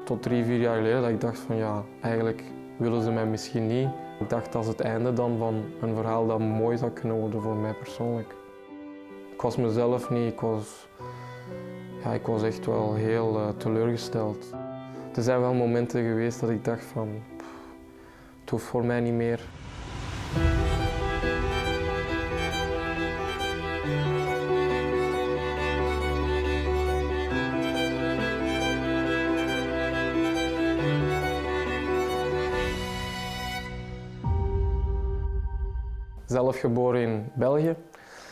tot 3-4 jaar geleden dat ik dacht van ja, eigenlijk willen ze mij misschien niet. Ik dacht dat is het einde dan van een verhaal dat mooi zou kunnen worden voor mij persoonlijk. Ik was mezelf niet, ik was echt wel heel teleurgesteld. Er zijn wel momenten geweest dat ik dacht van, het hoeft voor mij niet meer. Zelf geboren in België,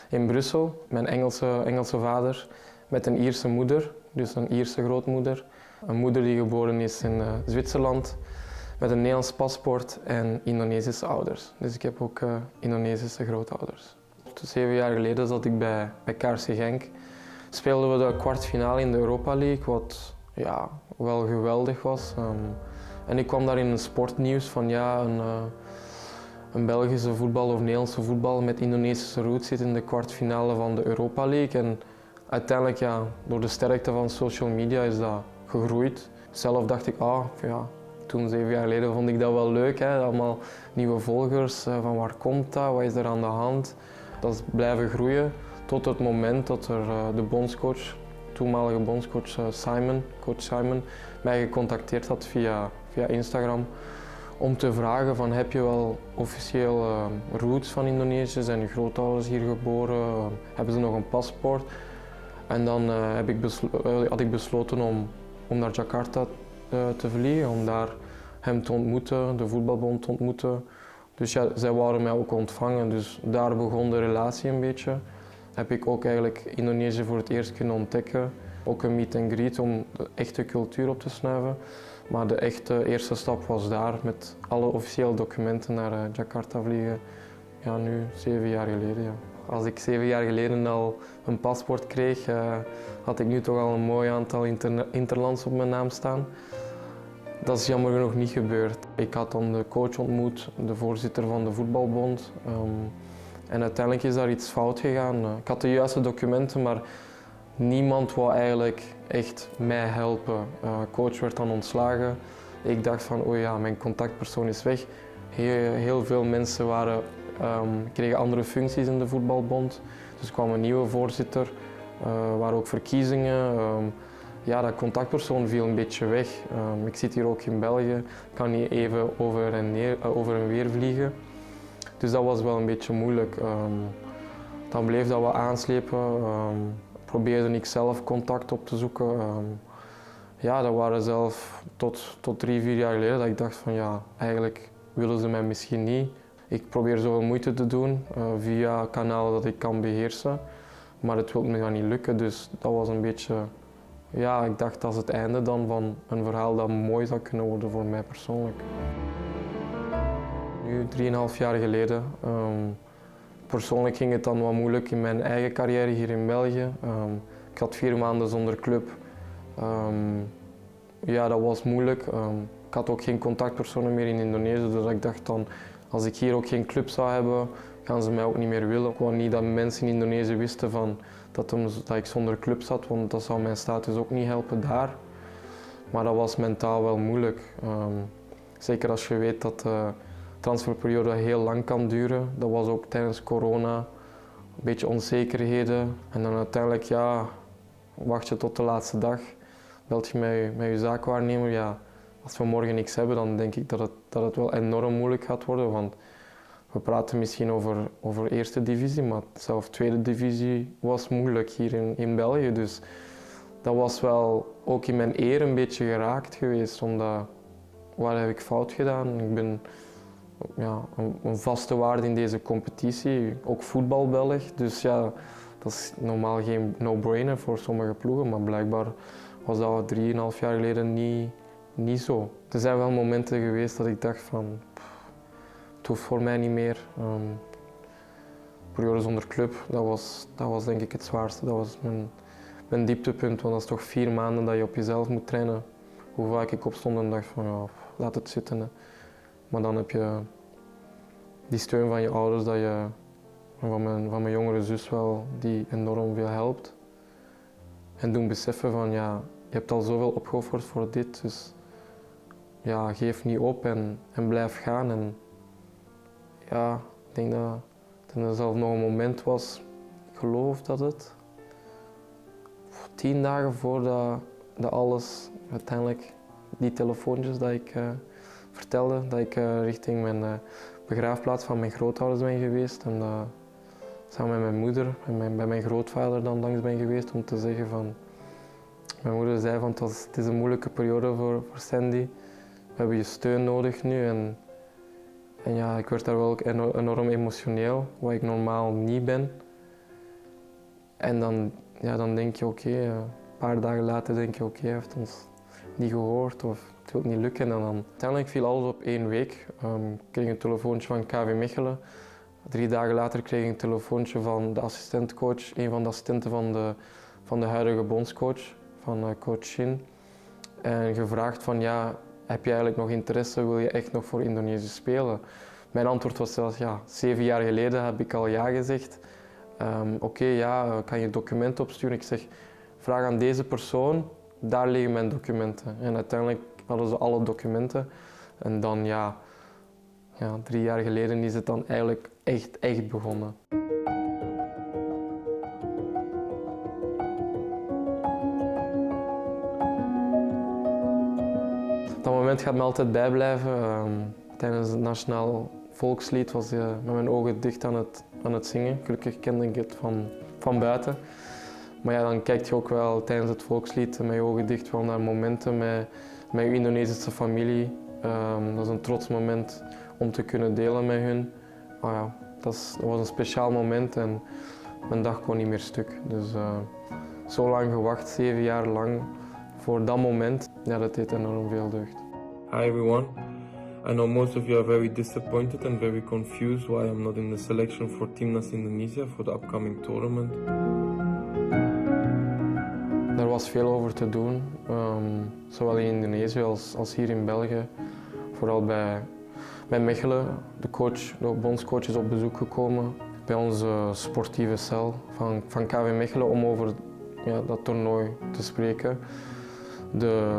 in Brussel. Mijn Engelse vader met een Ierse moeder, dus een Ierse grootmoeder. Een moeder die geboren is in Zwitserland met een Nederlands paspoort en Indonesische ouders. Dus ik heb ook Indonesische grootouders. 7 jaar geleden zat ik bij KRC Genk. Speelden we de kwartfinale in de Europa League, wat ja, wel geweldig was. En ik kwam daar in een sportnieuws van ja, een Belgische voetbal of Nederlandse voetbal met Indonesische roots zit in de kwartfinale van de Europa League. En uiteindelijk, ja, door de sterkte van social media is dat gegroeid. Zelf dacht ik, toen 7 jaar geleden vond ik dat wel leuk. Hè? Allemaal nieuwe volgers, van waar komt dat, wat is er aan de hand. Dat is blijven groeien tot het moment dat er de bondscoach, toenmalige bondscoach coach Simon, mij gecontacteerd had via Instagram. Om te vragen van heb je wel officieel roots van Indonesië, zijn je grootouders hier geboren, hebben ze nog een paspoort? En dan had ik besloten om naar Jakarta te vliegen, om daar hem te ontmoeten, de voetbalbond te ontmoeten. Dus ja, zij wouden mij ook ontvangen, dus daar begon de relatie een beetje. Heb ik ook eigenlijk Indonesië voor het eerst kunnen ontdekken. Ook een meet and greet om de echte cultuur op te snuiven. Maar de echte eerste stap was daar met alle officiële documenten naar Jakarta vliegen. Ja, nu 7 jaar geleden. Ja. Als ik 7 jaar geleden al een paspoort kreeg, had ik nu toch al een mooi aantal interlands op mijn naam staan. Dat is jammer genoeg niet gebeurd. Ik had dan de coach ontmoet, de voorzitter van de voetbalbond. En uiteindelijk is daar iets fout gegaan. Ik had de juiste documenten, maar niemand wou eigenlijk echt mij helpen. Coach werd dan ontslagen. Ik dacht van, oh ja, mijn contactpersoon is weg. Heel veel mensen kregen andere functies in de voetbalbond. Dus er kwam een nieuwe voorzitter. Er waren ook verkiezingen. Dat contactpersoon viel een beetje weg. Ik zit hier ook in België. Ik kan niet even over en weer vliegen. Dus dat was wel een beetje moeilijk. Dan bleef dat wat aanslepen. Probeerde ik zelf contact op te zoeken. Dat waren zelf tot 3-4 jaar geleden dat ik dacht van ja, eigenlijk willen ze mij misschien niet. Ik probeer zoveel moeite te doen via kanalen dat ik kan beheersen. Maar het wil me dan niet lukken, dus dat was een beetje... Ja, ik dacht dat is het einde dan van een verhaal dat mooi zou kunnen worden voor mij persoonlijk. Nu, 3,5 jaar geleden. Persoonlijk ging het dan wat moeilijk in mijn eigen carrière hier in België. Ik had 4 maanden zonder club. Dat was moeilijk. Ik had ook geen contactpersonen meer in Indonesië, dus ik dacht dan, als ik hier ook geen club zou hebben, gaan ze mij ook niet meer willen. Ik wou niet dat mensen in Indonesië wisten dat ik zonder club zat, want dat zou mijn status ook niet helpen daar. Maar dat was mentaal wel moeilijk. Zeker als je weet dat de transferperiode heel lang kan duren. Dat was ook tijdens corona. Een beetje onzekerheden. En dan uiteindelijk, wacht je tot de laatste dag. Belt je met je zaakwaarnemer. Ja, als we morgen niks hebben, dan denk ik dat het wel enorm moeilijk gaat worden. Want we praten misschien over eerste divisie, maar zelfs tweede divisie was moeilijk hier in België. Dus dat was wel ook in mijn eer een beetje geraakt geweest. Omdat, waar heb ik fout gedaan? Ik ben een vaste waarde in deze competitie, ook voetbalbelg. Dus ja, dat is normaal geen no-brainer voor sommige ploegen, maar blijkbaar was dat 3,5 jaar geleden niet zo. Er zijn wel momenten geweest dat ik dacht van, het hoeft voor mij niet meer. Periode zonder club, dat was denk ik het zwaarste. Dat was mijn dieptepunt, want dat is toch 4 maanden dat je op jezelf moet trainen. Hoe vaak ik opstond en dacht van, laat het zitten. Hè. Maar dan heb je die steun van je ouders, van mijn jongere zus wel, die enorm veel helpt. En doen beseffen van, je hebt al zoveel opgeofferd voor dit, dus ja, geef niet op en blijf gaan. En ja, ik denk dat er zelf nog een moment was, ik geloof dat het 10 dagen voordat dat alles uiteindelijk, die telefoontjes dat ik vertelde, dat ik richting mijn begraafplaats van mijn grootouders ben geweest en samen met mijn moeder en bij mijn grootvader dan langs ben geweest om te zeggen van, mijn moeder zei van het is een moeilijke periode voor Sandy, we hebben je steun nodig nu en ja, ik werd daar wel enorm emotioneel, wat ik normaal niet ben. En dan denk je oké, een paar dagen later denk je oké, hij heeft ons niet gehoord of het wil niet lukken. En dan uiteindelijk viel alles op 1 week. Ik kreeg een telefoontje van KV Mechelen. 3 dagen later kreeg ik een telefoontje van de assistentcoach, een van de assistenten van de huidige bondscoach, van coach Shin. En gevraagd van ja, heb je eigenlijk nog interesse, wil je echt nog voor Indonesië spelen? Mijn antwoord was zelfs ja, 7 jaar geleden heb ik al ja gezegd. Oké, ja, kan je documenten opsturen? Ik zeg, vraag aan deze persoon, daar liggen mijn documenten. En uiteindelijk hadden ze alle documenten. En dan ja, 3 jaar geleden is het dan eigenlijk echt begonnen. Dat moment gaat me altijd bijblijven. Tijdens het Nationaal Volkslied was ik met mijn ogen dicht aan het zingen. Gelukkig kende ik het van buiten. Maar ja, dan kijk je ook wel tijdens het volkslied met je ogen dicht wel naar momenten met je Indonesische familie. Dat is een trots moment om te kunnen delen met hun. Maar ja, dat was een speciaal moment en mijn dag kon niet meer stuk. Dus zo lang gewacht, 7 jaar lang, voor dat moment, ja, dat deed enorm veel deugd. Hi everyone. I know most of you are very disappointed and very confused why I'm not in the selection for Timnas Indonesia for the upcoming tournament. Er was veel over te doen, zowel in Indonesië als hier in België. Vooral bij Mechelen. De bondscoach is op bezoek gekomen bij onze sportieve cel van KV Mechelen om over dat toernooi te spreken. De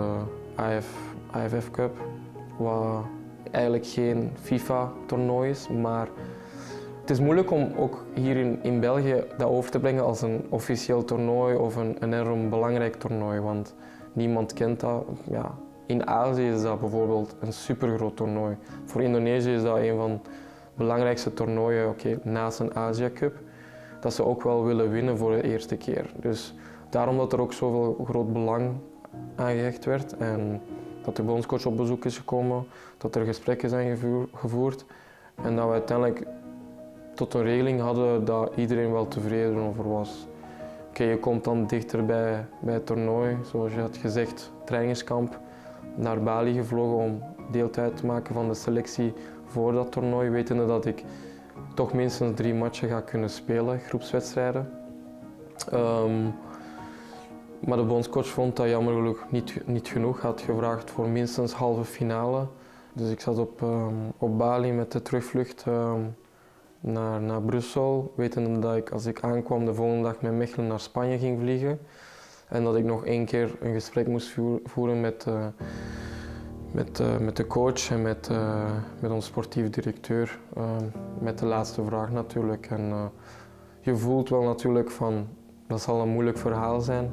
AFF Cup, wat eigenlijk geen FIFA-toernooi is, maar het is moeilijk om ook hier in België dat over te brengen als een officieel toernooi of een enorm belangrijk toernooi, want niemand kent dat. Ja, in Azië is dat bijvoorbeeld een supergroot toernooi. Voor Indonesië is dat een van de belangrijkste toernooien, naast een Asia Cup, dat ze ook wel willen winnen voor de eerste keer. Dus daarom dat er ook zoveel groot belang aan gehecht werd en dat de bondscoach op bezoek is gekomen, dat er gesprekken zijn gevoerd en dat we uiteindelijk tot een regeling hadden dat iedereen wel tevreden over was. Je komt dan dichter bij het toernooi, zoals je had gezegd, trainingskamp, naar Bali gevlogen om deel uit te maken van de selectie voor dat toernooi, wetende dat ik toch minstens 3 matchen ga kunnen spelen, groepswedstrijden. Maar de bondscoach vond dat jammer genoeg niet genoeg, had gevraagd voor minstens halve finale. Dus ik zat op Bali met de terugvlucht naar Brussel, wetende dat ik als ik aankwam de volgende dag met Mechelen naar Spanje ging vliegen. En dat ik nog 1 keer een gesprek moest voeren met de coach en met onze sportief directeur. Met de laatste vraag natuurlijk. En je voelt wel natuurlijk van, dat zal een moeilijk verhaal zijn.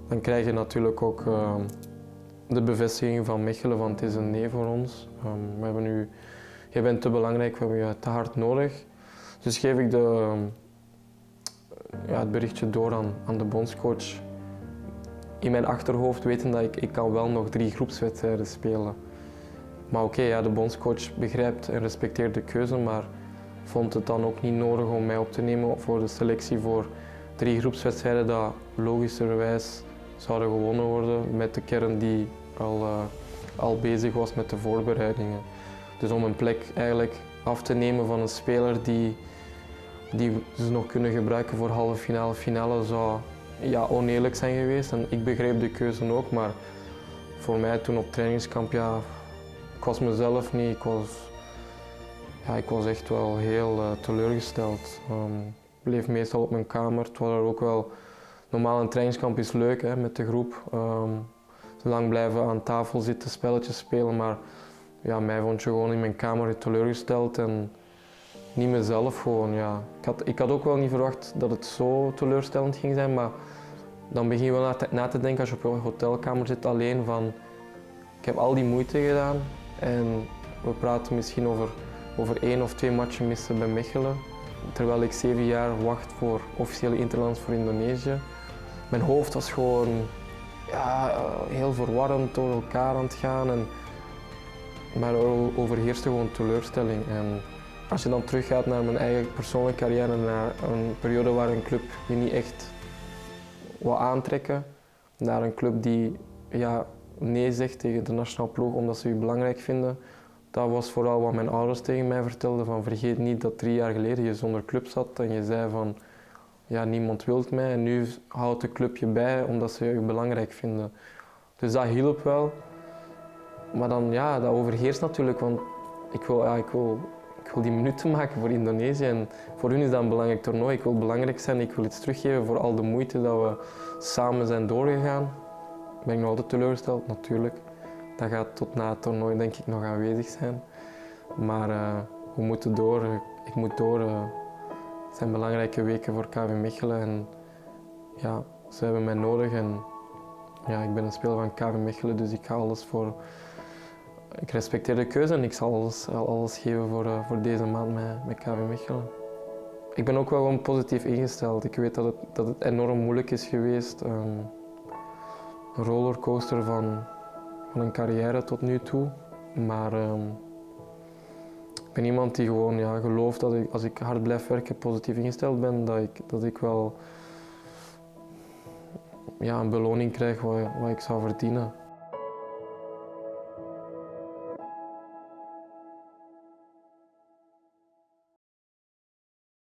Dan krijg je natuurlijk ook de bevestiging van Mechelen van het is een nee voor ons. We hebben nu, jij bent te belangrijk, we hebben je te hard nodig. Dus geef ik het berichtje door aan de bondscoach. In mijn achterhoofd weten dat ik kan wel nog 3 groepswedstrijden spelen. Maar de bondscoach begrijpt en respecteert de keuze, maar vond het dan ook niet nodig om mij op te nemen voor de selectie voor 3 groepswedstrijden dat logischerwijs zouden gewonnen worden met de kern die al bezig was met de voorbereidingen. Dus om een plek eigenlijk af te nemen van een speler die ze nog kunnen gebruiken voor halve finale, finale zou oneerlijk zijn geweest. En ik begreep de keuze ook, maar voor mij toen op trainingskamp, ik was mezelf niet. Ik was echt wel heel teleurgesteld. Ik bleef meestal op mijn kamer, terwijl er ook wel normaal een trainingskamp is leuk met de groep. lang blijven aan tafel zitten, spelletjes spelen, maar ja, mij vond je gewoon in mijn kamer teleurgesteld en niet mezelf gewoon. Ja. Ik had ook wel niet verwacht dat het zo teleurstellend ging zijn, maar dan begin je wel na te denken als je op je hotelkamer zit alleen van ik heb al die moeite gedaan en we praten misschien over 1 of 2 matchen missen bij Mechelen. Terwijl ik 7 jaar wacht voor officiële interlands voor Indonesië. Mijn hoofd was gewoon heel verwarrend door elkaar aan het gaan. Maar er overheerste gewoon teleurstelling. En als je dan teruggaat naar mijn eigen persoonlijke carrière, naar een periode waar een club je niet echt wou aantrekken, naar een club die nee zegt tegen de nationale ploeg omdat ze je belangrijk vinden. Dat was vooral wat mijn ouders tegen mij vertelden, van vergeet niet dat 3 jaar geleden je zonder club zat en je zei van niemand wil mij en nu houdt de club je bij omdat ze je belangrijk vinden. Dus dat hielp wel. Maar dan dat overheerst natuurlijk, want ik wil die minuten maken voor Indonesië en voor hun is dat een belangrijk toernooi. Ik wil belangrijk zijn, ik wil iets teruggeven voor al de moeite dat we samen zijn doorgegaan. Ben ik nog altijd teleurgesteld, natuurlijk. Dat gaat tot na het toernooi denk ik nog aanwezig zijn. Maar we moeten door, ik moet door. Het zijn belangrijke weken voor KV Mechelen en ze hebben mij nodig. En ik ben een speler van KV Mechelen, dus ik ga alles voor. Ik respecteer de keuze en ik zal alles geven voor deze maand met KV Mechelen. Ik ben ook wel gewoon positief ingesteld. Ik weet dat het enorm moeilijk is geweest. Een rollercoaster van een carrière tot nu toe. Maar ik ben iemand die gewoon gelooft dat als ik hard blijf werken, positief ingesteld ben, dat ik wel een beloning krijg wat ik zou verdienen.